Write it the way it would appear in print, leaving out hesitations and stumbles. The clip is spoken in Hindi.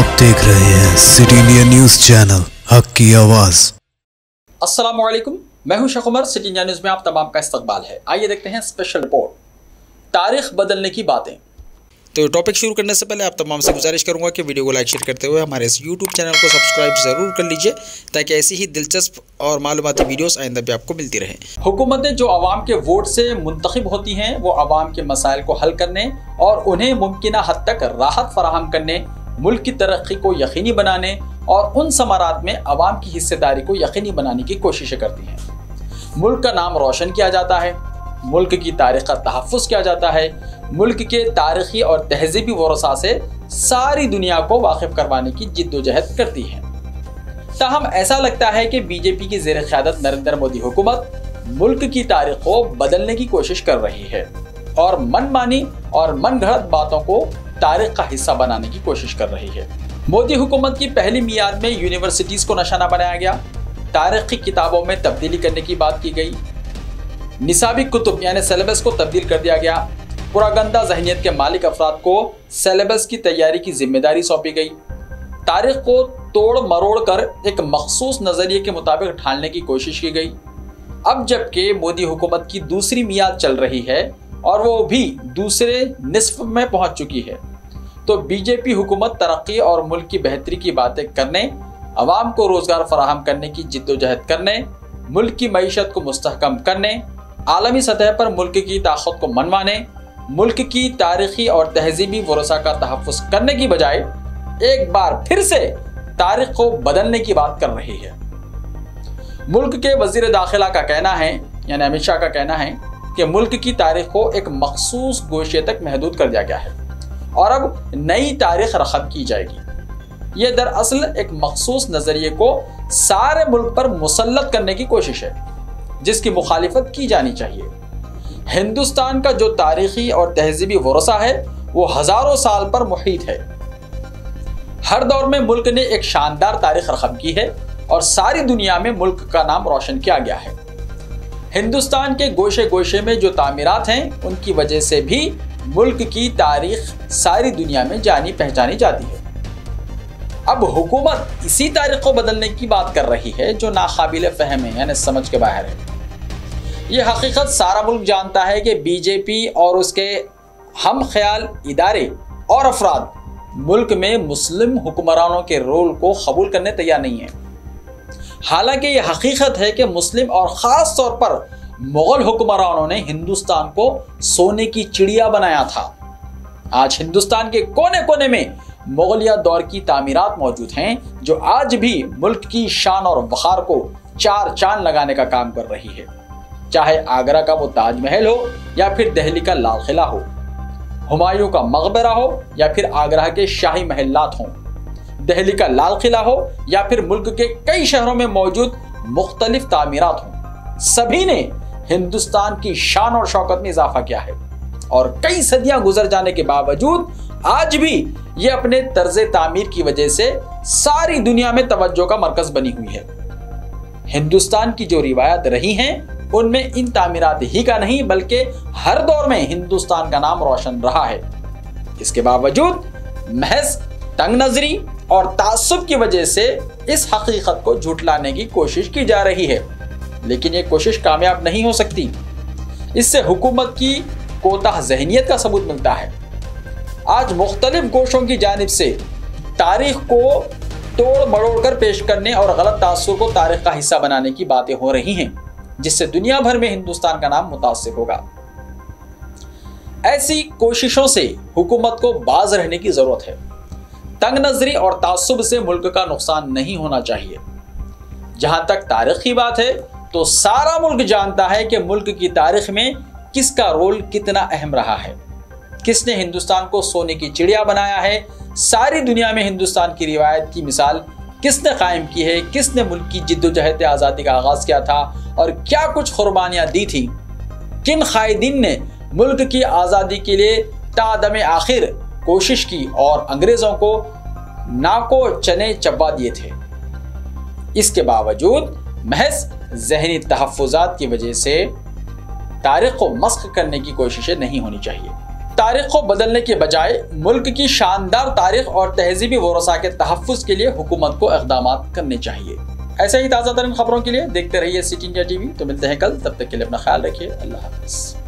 आप देख रहे हैं सिटी इंडिया न्यूज चैनल, हक की आवाज। अस्सलामु अलैकुम, मैं हूं Sheikh Umar. City India News में आप तमाम का इस्तकबाल है। आइए देखते हैं स्पेशल रिपोर्ट, तारीख बदलने की बातें। तो टॉपिक शुरू करने से पहले आप तमाम से गुजारिश करूंगा कि वीडियो को लाइक शेयर करते हुए हमारे इस यूट्यूब चैनल को सब्सक्राइब ज़रूर कर लीजिए, ताकि ऐसी ही दिलचस्प और मालूमाती वीडियोस आइंदा भी आपको मिलती रहे। हुकूमतें जो आवाम के वोट से मुंतखब होती हैं, वो आवाम के मसाइल को हल करने और उन्हें मुमकिन हद तक राहत फराहम करने, मुल्क की तरक्की को यकीनी बनाने और उन समारात में आवाम की हिस्सेदारी को यकीनी बनाने की कोशिशें करती हैं। मुल्क का नाम रोशन किया जाता है, मुल्क की तारीख का तहफ़्फ़ुज़ किया जाता है, मुल्क के तारीख़ी और तहज़ीबी वरसा से सारी दुनिया को वाकिफ़ करवाने की जिद्दोजहद करती है। ताहम ऐसा लगता है कि बीजेपी की ज़ेर क़यादत नरेंद्र मोदी हुकूमत मुल्क की तारीख़ को बदलने की कोशिश कर रही है और मनमानी और मनगढ़ंत बातों को तारीख़ का हिस्सा बनाने की कोशिश कर रही है। मोदी हुकूमत की पहली मियाद में यूनिवर्सिटीज़ को निशाना बनाया गया, तारीख़ की किताबों में तब्दीली करने की बात की गई, निसाबी कुतुब यानी सिलेबस को तब्दील कर दिया गया, पुरागंदा जहनियत के मालिक अफराद को सिलेबस की तैयारी की जिम्मेदारी सौंपी गई, तारीख़ को तोड़ मरोड़ कर एक मखसूस नज़रिए के मुताबिक ढालने की कोशिश की गई। अब जबकि मोदी हुकूमत की दूसरी मियाद चल रही है और वो भी दूसरे निस्फ में पहुंच चुकी है, तो बीजेपी हुकूमत तरक्की और मुल्क की बेहतरी की बातें करने, अवाम को रोज़गार फराहम करने की जिद्दोजहद करने, मुल्क की मईशत को मुस्तहकम करने, आलमी सतह पर मुल्क की ताकत को मनवाने, मुल्क की तारीख़ी और तहज़ीबी वरसा का तहफ़्फ़ुज़ करने की बजाय एक बार फिर से तारीख़ को बदलने की बात कर रही है। मुल्क के वज़ीर दाखिला का कहना है, यानी अमित शाह का कहना है कि मुल्क की तारीख़ को एक मखसूस गोशे तक महदूद कर दिया गया है और अब नई तारीख़ रक़म की जाएगी। ये दरअसल एक मखसूस नज़रिए को सारे मुल्क पर मुसल्लत करने की कोशिश है, जिसकी मुखालिफत की जानी चाहिए। हिंदुस्तान का जो तारीख़ी और तहज़ीबी वरसा है वो हज़ारों साल पर मुहीत है। हर दौर में मुल्क ने एक शानदार तारीख़ रक़म की है और सारी दुनिया में मुल्क का नाम रोशन किया गया है। हिंदुस्तान के गोशे गोशे में जो तामीरात हैं, उनकी वजह से भी मुल्क की तारीख़ सारी दुनिया में जानी पहचानी जाती है। अब हुकूमत इसी तारीख़ को बदलने की बात कर रही है जो नाकाबिल फ़हम है, यानी समझ के बाहर है। ये हकीकत सारा मुल्क जानता है कि बीजेपी और उसके हम ख्याल इदारे और अफराद मुल्क में मुस्लिम हुक्मरानों के रोल को कबूल करने तैयार नहीं है। हालांकि ये हकीकत है कि मुस्लिम और ख़ास तौर पर मुग़ल हुक्मरानों ने हिंदुस्तान को सोने की चिड़िया बनाया था। आज हिंदुस्तान के कोने कोने में मुग़लिया दौर की तामीरात मौजूद हैं जो आज भी मुल्क की शान और वक़ार को चार चांद लगाने का काम कर रही है। चाहे आगरा का वो ताजमहल हो या फिर दिल्ली का लाल किला हो, हुमायूं का मकबरा हो या फिर आगरा के शाही महलात हों, दिल्ली का लाल किला हो या फिर मुल्क के कई शहरों में मौजूद मुख्तलिफ तामीरात हों, सभी ने हिंदुस्तान की शान और शौकत में इजाफा किया है और कई सदियां गुजर जाने के बावजूद आज भी ये अपने तर्ज़े तामीर की वजह से सारी दुनिया में तवज्जो का मरकज बनी हुई है। हिंदुस्तान की जो रिवायत रही हैं, उनमें इन तामीरात ही का नहीं बल्कि हर दौर में हिंदुस्तान का नाम रोशन रहा है। इसके बावजूद महज तंग नजरी और तासुब की वजह से इस हकीकत को झुटलाने की कोशिश की जा रही है, लेकिन ये कोशिश कामयाब नहीं हो सकती। इससे हुकूमत की कोताह ज़हनियत का सबूत मिलता है। आज मुख्तलिफ गोशों की जानिब से तारीख को तोड़ मरोड़ कर पेश करने और गलत तासुर को तारीख का हिस्सा बनाने की बातें हो रही हैं, जिससे दुनिया भर में हिंदुस्तान का नाम मुतासिर होगा। ऐसी कोशिशों से हुकूमत को बाज रहने की जरूरत है। तंग नजरी और तासुब से मुल्क का नुकसान नहीं होना चाहिए। जहां तक तारीख की बात है तो सारा मुल्क जानता है कि मुल्क की तारीख में किसका रोल कितना अहम रहा है, किसने हिंदुस्तान को सोने की चिड़िया बनाया है, सारी दुनिया में हिंदुस्तान की रिवायत की मिसाल किसने कायम की है, किसने मुल्क की जिद्दोजहद आज़ादी का आगाज़ किया था और क्या कुछ कुर्बानियाँ दी थी, किन कायदीन ने मुल्क की आज़ादी के लिए तादम आखिर कोशिश की और अंग्रेज़ों को नाको चने चबा दिए थे। इसके बावजूद महज ज़हनी तहफ़्फ़ुज़ात की वजह से तारीख़ को मस्ख़ करने की कोशिशें नहीं होनी चाहिए। तारीख को बदलने के बजाय मुल्क की शानदार तारीख और तहजीबी वरसा के तहफ़्फ़ुज़ के लिए हुकूमत को इक़दाम करने चाहिए। ऐसे ही ताज़ा तरीन खबरों के लिए देखते रहिए सिटी इंडिया टीवी। तो मिलते हैं कल, तब तक के लिए अपना ख्याल रखिए। अल्लाह हाफ़िज़।